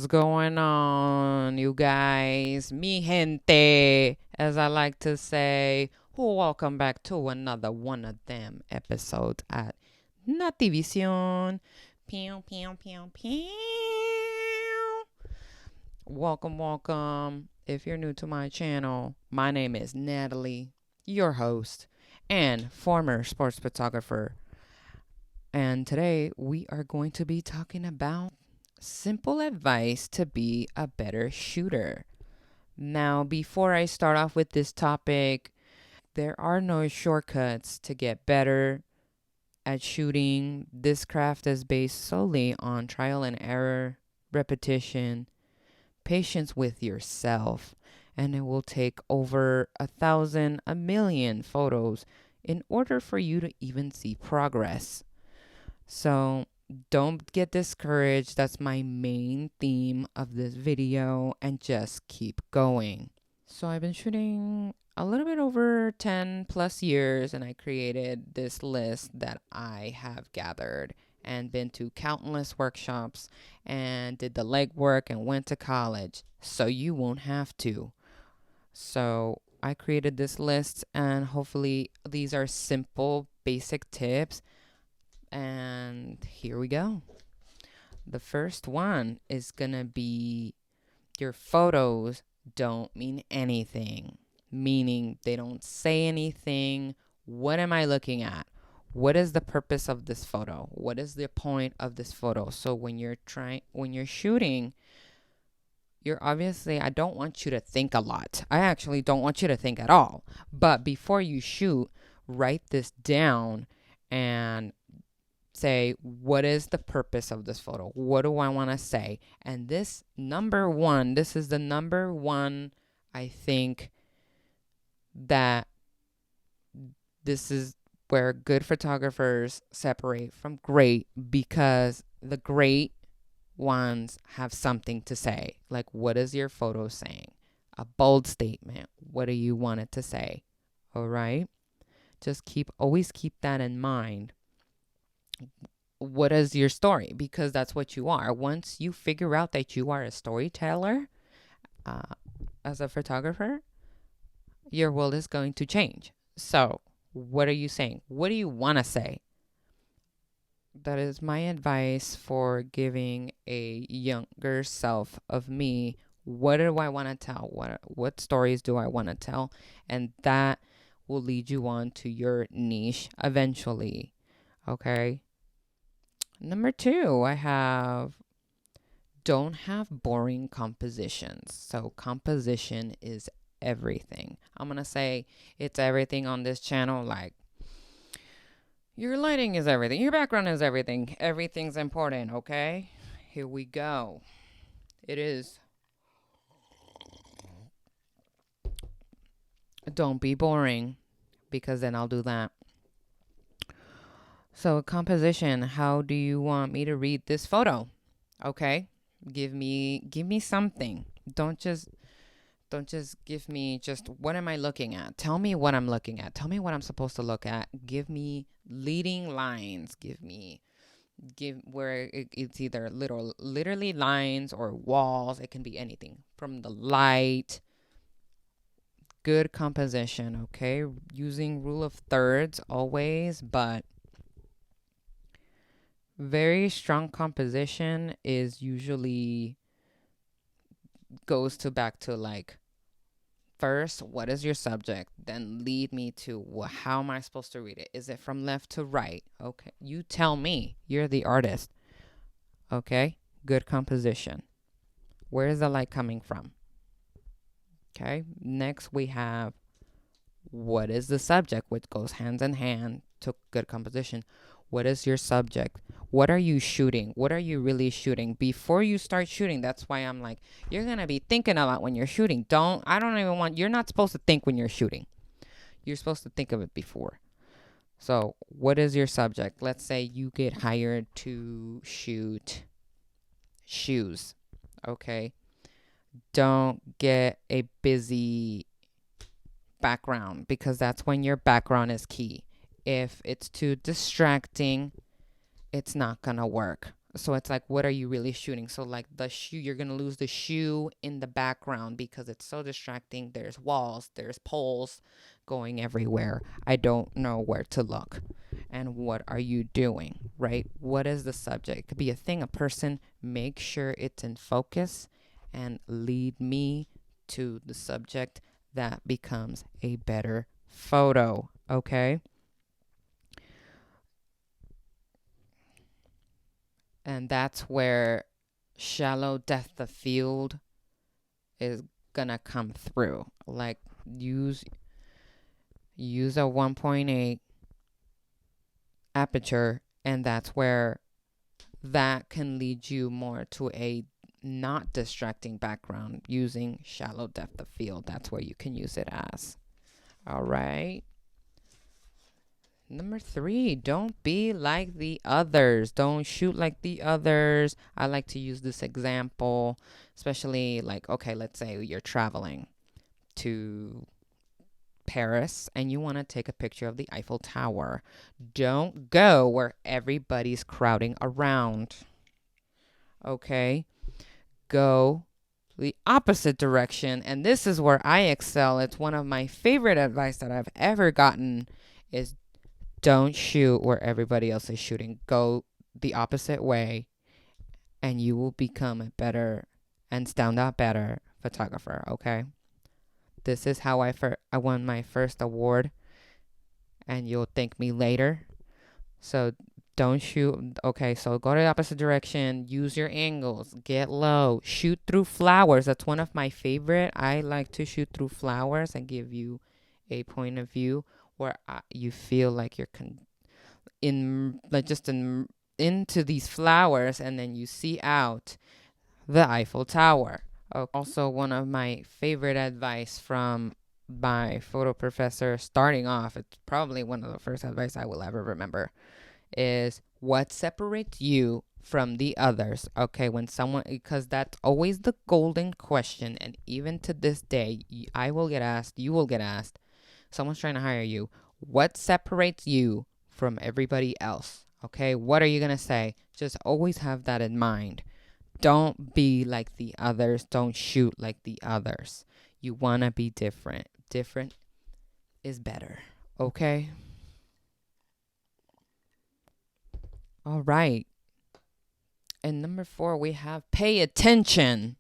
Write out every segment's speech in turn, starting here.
What's going on, you guys? Mi gente, as I like to say. Welcome back to another one of them episodes at Nativision. Pew, pew, pew, pew. Welcome. If you're new to my channel, my name is Natalie, your host and former sports photographer. And today we are going to be talking about simple advice to be a better shooter. Now, before I start off with this topic, there are no shortcuts to get better at shooting. This craft is based solely on trial and error, repetition, patience with yourself, and it will take over 1,000, a million photos in order for you to even see progress. So don't get discouraged. That's my main theme of this video, and just keep going. So I've been shooting a little bit over 10 plus years, and I created this list that I have gathered and been to countless workshops and did the legwork and went to college so you won't have to. So I created this list, and hopefully these are simple basic tips, and here we go. The first one is gonna be your photos don't mean anything, meaning they don't say anything. What am I looking at? What is the purpose of this photo? What is the point of this photo? So when you're shooting, you're obviously, I don't want you to think a lot. I actually don't want you to think at all. But before you shoot, write this down and say, what is the purpose of this photo? What do I want to say? And this is the number one, I think, that this is where good photographers separate from great, because the great ones have something to say. Like, what is your photo saying? A bold statement. What do you want it to say? All right. Just always keep that in mind. What is your story? Because that's what you are. Once you figure out that you are a storyteller as a photographer, your world is going to change. So what are you saying? What do you want to say? That is my advice for giving a younger self of me. What do I want to tell? What stories do I want to tell? And that will lead you on to your niche eventually. Okay. Number 2, I have don't have boring compositions. So composition is everything. I'm going to say it's everything on this channel. Like, your lighting is everything. Your background is everything. Everything's important, okay? Here we go. It is. Don't be boring, because then I'll do that. So composition, how do you want me to read this photo? Okay? Give me something. Don't just give me just what am I looking at? Tell me what I'm looking at. Tell me what I'm supposed to look at. Give me leading lines. Give where it's either literally lines or walls. It can be anything from the light. Good composition, okay? Using rule of thirds always, but very strong composition is usually goes to back to like, first, what is your subject? Then lead me to how am I supposed to read it? Is it from left to right? Okay, you tell me. You're the artist. Okay, good composition. Where is the light coming from? Okay, next we have what is the subject, which goes hand in hand to good composition. What is your subject? What are you shooting? What are you really shooting? Before you start shooting, that's why I'm like, you're going to be thinking a lot when you're shooting. You're not supposed to think when you're shooting. You're supposed to think of it before. So what is your subject? Let's say you get hired to shoot shoes. Okay. Don't get a busy background, because that's when your background is key. If it's too distracting, it's not gonna work. So it's like, what are you really shooting? So like the shoe, you're going to lose the shoe in the background because it's so distracting. There's walls, there's poles going everywhere. I don't know where to look. And what are you doing, right? What is the subject? It could be a thing, a person. Make sure it's in focus and lead me to the subject that becomes a better photo, okay? And that's where shallow depth of field is gonna come through. Like use a 1.8 aperture, and that's where that can lead you more to a not distracting background using shallow depth of field. That's where you can use it as. All right. Number 3, don't be like the others. Don't shoot like the others. I like to use this example, especially like, okay, let's say you're traveling to Paris and you want to take a picture of the Eiffel Tower. Don't go where everybody's crowding around. Okay? Go the opposite direction. And this is where I excel. It's one of my favorite advice that I've ever gotten is don't shoot where everybody else is shooting. Go the opposite way and you will become a better and stand out better photographer, okay? This is how I won my first award, and you'll thank me later. So don't shoot. Okay, so go to the opposite direction. Use your angles. Get low. Shoot through flowers. That's one of my favorite. I like to shoot through flowers and give you a point of view where you feel like you're into these flowers, and then you see out the Eiffel Tower. Also, one of my favorite advice from my photo professor starting off, it's probably one of the first advice I will ever remember, is what separates you from the others. Okay, when someone, because that's always the golden question, and even to this day, I will get asked, you will get asked, someone's trying to hire you, what separates you from everybody else? Okay, what are you gonna say? Just always have that in mind. Don't be like the others. Don't shoot like the others. You want to be different. Different is better. Okay? All right. And number 4, we have pay attention.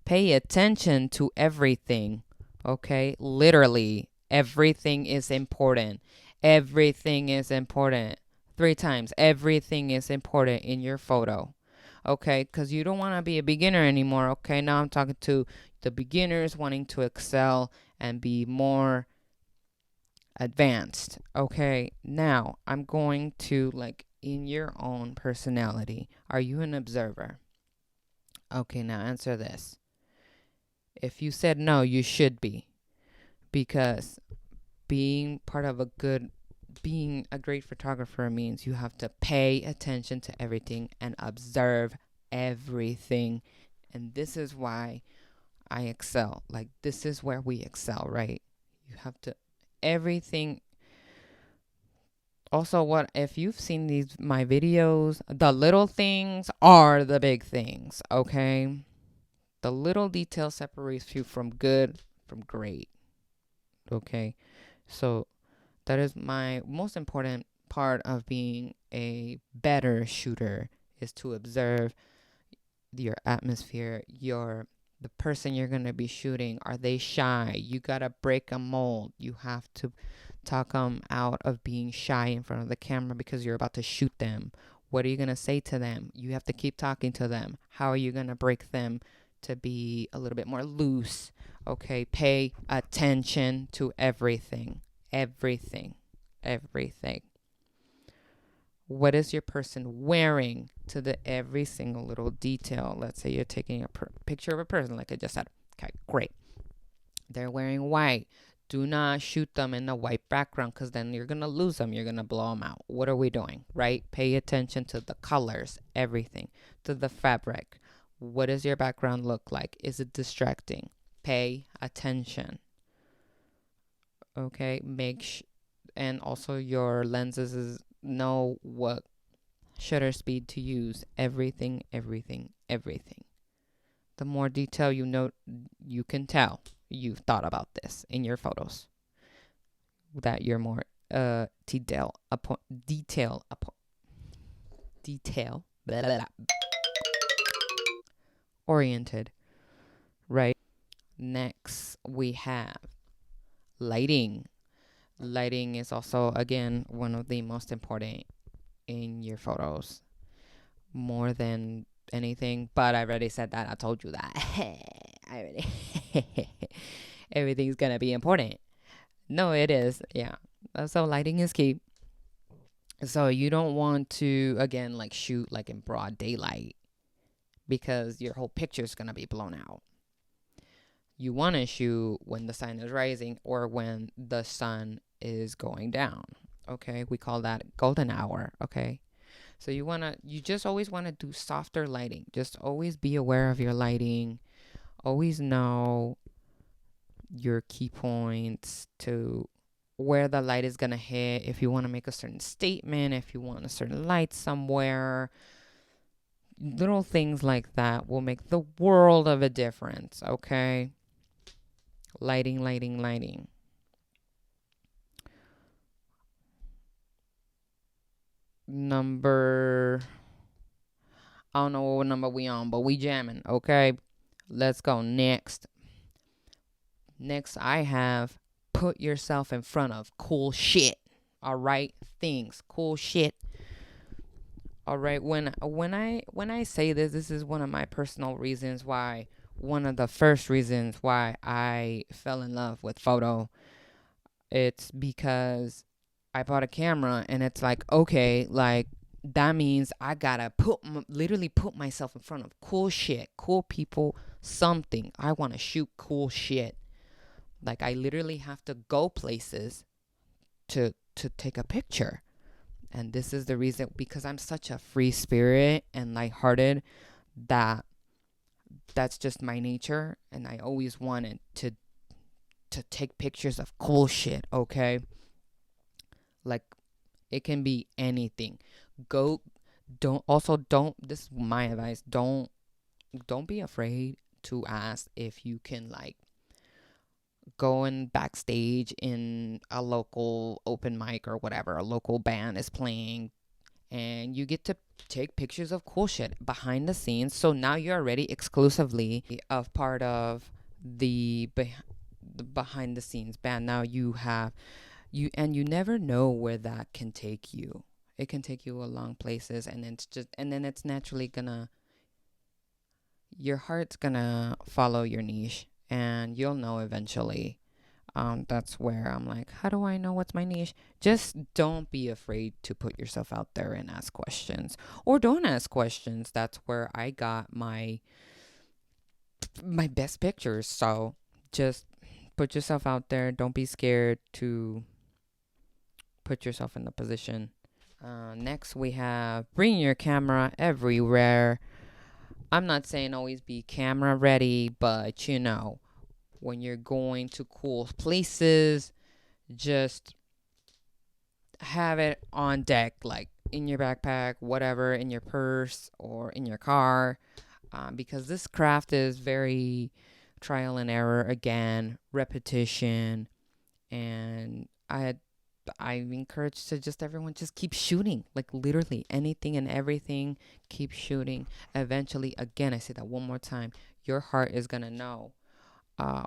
Pay attention to everything. Okay? Literally, everything is important. Everything is important. 3 times. Everything is important in your photo. Okay, because you don't want to be a beginner anymore. Okay, now I'm talking to the beginners wanting to excel and be more advanced. Okay, now I'm going to, like, in your own personality, are you an observer? Okay, now answer this. If you said no, you should be, because being a great photographer means you have to pay attention to everything and observe everything. And this is why I excel. Like, this is where we excel, right? You have to, everything. Also, what if you've seen my videos, the little things are the big things, okay? The little detail separates you from good from great. Okay? So that is my most important part of being a better shooter, is to observe your atmosphere, the person you're going to be shooting. Are they shy? You got to break a mold. You have to talk them out of being shy in front of the camera because you're about to shoot them. What are you going to say to them? You have to keep talking to them. How are you going to break them to be a little bit more loose? Okay, pay attention to everything. Everything. Everything. What is your person wearing to the every single little detail? Let's say you're taking a picture of a person, like I just said. Okay, great. They're wearing white. Do not shoot them in the white background, because then you're going to lose them. You're going to blow them out. What are we doing, right? Pay attention to the colors, everything, to the fabric. What does your background look like? Is it distracting? Pay attention. Okay, and also your lenses know what shutter speed to use, everything, everything, everything. The more detail you know, you can tell you've thought about this in your photos. That you're more detail blah, blah, blah, oriented, right? Next, we have lighting. Lighting is also, again, one of the most important in your photos, more than anything. But I already said that. I told you that. I already. Everything's gonna be important. No, it is. Yeah. So lighting is key. So you don't want to, again, like shoot like in broad daylight because your whole picture is gonna be blown out. You want to shoot when the sun is rising or when the sun is going down. Okay, we call that golden hour. Okay, so you just always want to do softer lighting. Just always be aware of your lighting. Always know your key points to where the light is gonna hit. If you want to make a certain statement, if you want a certain light somewhere, little things like that will make the world of a difference. Okay, lighting, lighting, lighting. Number, I don't know what number we on, but we jamming. Okay, let's go next. Next, I have put yourself in front of cool shit. All right, things, cool shit. All right, when I say this is one of my personal reasons why. One of the first reasons why I fell in love with photo. It's because I bought a camera and it's like, okay, like that means I gotta literally put myself in front of cool shit, cool people, something. I want to shoot cool shit. Like I literally have to go places to take a picture. And this is the reason, because I'm such a free spirit and lighthearted, that that's just my nature, and I always wanted to take pictures of cool shit, okay? Like it can be anything. Go don't this is my advice. Don't be afraid to ask if you can like go in backstage in a local open mic or whatever. A local band is playing and you get to take pictures of cool shit behind the scenes. So now you're already exclusively a part of the behind the scenes band. Now you have and you never know where that can take you. It can take you a long places, and then it's naturally gonna, your heart's gonna follow your niche, and you'll know eventually. That's where I'm like, how do I know what's my niche? Just don't be afraid to put yourself out there and ask questions, or don't ask questions. That's where I got my best pictures. So just put yourself out there. Don't be scared to put yourself in the position. Next, we have bring your camera everywhere. I'm not saying always be camera ready, but when you're going to cool places, just have it on deck, like in your backpack, whatever, in your purse or in your car, because this craft is very trial and error, again, repetition, and I encourage to just everyone just keep shooting, like literally anything and everything. Keep shooting. Eventually, again, I say that one more time, your heart is gonna know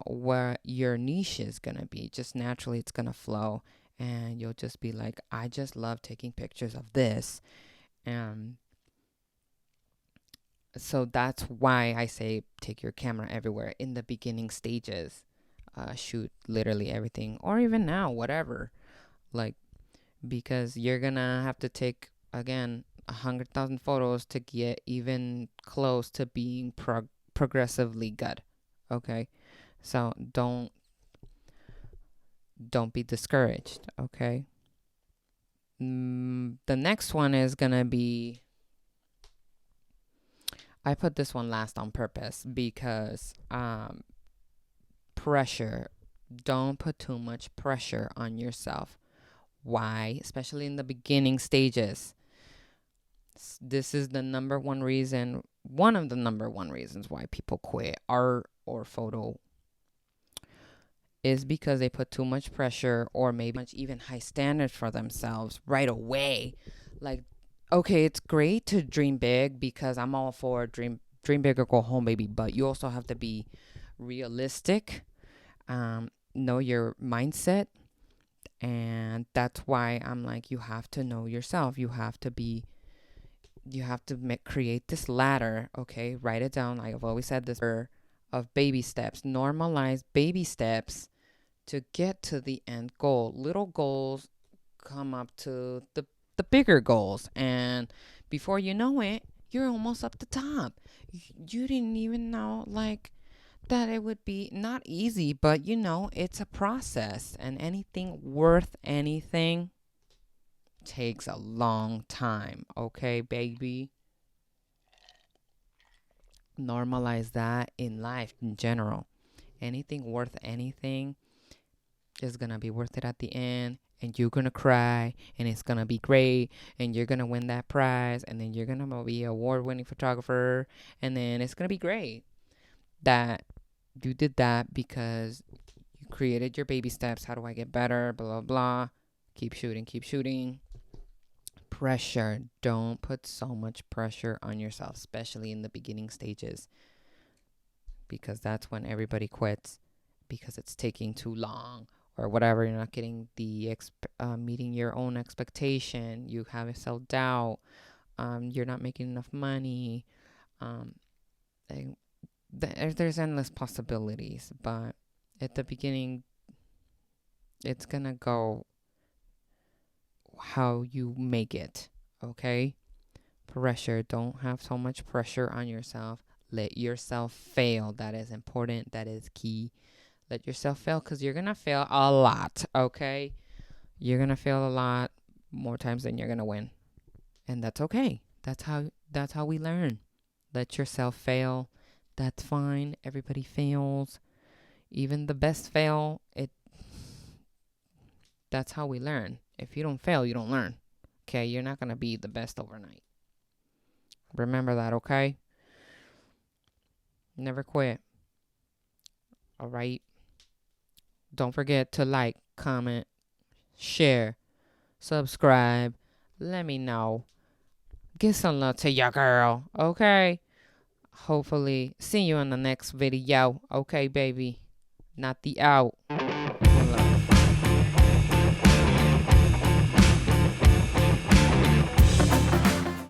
where your niche is gonna be. Just naturally, it's gonna flow, and you'll just be like, I just love taking pictures of this. And so that's why I say take your camera everywhere in the beginning stages. Shoot literally everything, or even now, whatever. Like, because you're gonna have to take, again, 100,000 photos to get even close to being progressively good. Okay, so don't be discouraged. Okay. The next one is gonna be, I put this one last on purpose because pressure. Don't put too much pressure on yourself. Why? Especially in the beginning stages. This is the number one reason, one of the number one reasons why people quit art or photo is because they put too much pressure or maybe much even high standards for themselves right away. Like, okay, it's great to dream big because I'm all for dream big or go home, baby. But you also have to be realistic, know your mindset, and that's why I'm like, you have to know yourself. You have to create this ladder. Okay, write it down. Like I've always said, this of baby steps. Normalize baby steps to get to the end goal. Little goals come up to the bigger goals, and before you know it, you're almost up the top. You didn't even know like that it would be not easy, but it's a process, and anything worth anything takes a long time. Okay, baby. Normalize that in life in general. Anything worth anything is gonna be worth it at the end, and you're gonna cry, and it's gonna be great, and you're gonna win that prize, and then you're gonna be a award-winning photographer, and then it's gonna be great that you did that because you created your baby steps. How do I get better? Blah blah blah. Keep shooting, keep shooting. Pressure. Don't put so much pressure on yourself, especially in the beginning stages, because that's when everybody quits because it's taking too long or whatever. You're not getting the meeting your own expectation. You have a self doubt. You're not making enough money. Um, there's endless possibilities, but at the beginning, it's gonna go how you make it. Okay, pressure. Don't have so much pressure on yourself. Let yourself fail. That is important. That is key. Let yourself fail, because you're going to fail a lot, okay? You're going to fail a lot more times than you're going to win. And that's okay. That's how we learn. Let yourself fail. That's fine. Everybody fails. Even the best fail. That's how we learn. If you don't fail, you don't learn. Okay? You're not going to be the best overnight. Remember that, okay? Never quit. All right? Don't forget to like, comment, share, subscribe. Let me know. Give some love to your girl, okay? Hopefully, see you in the next video. Okay, baby. Not the out.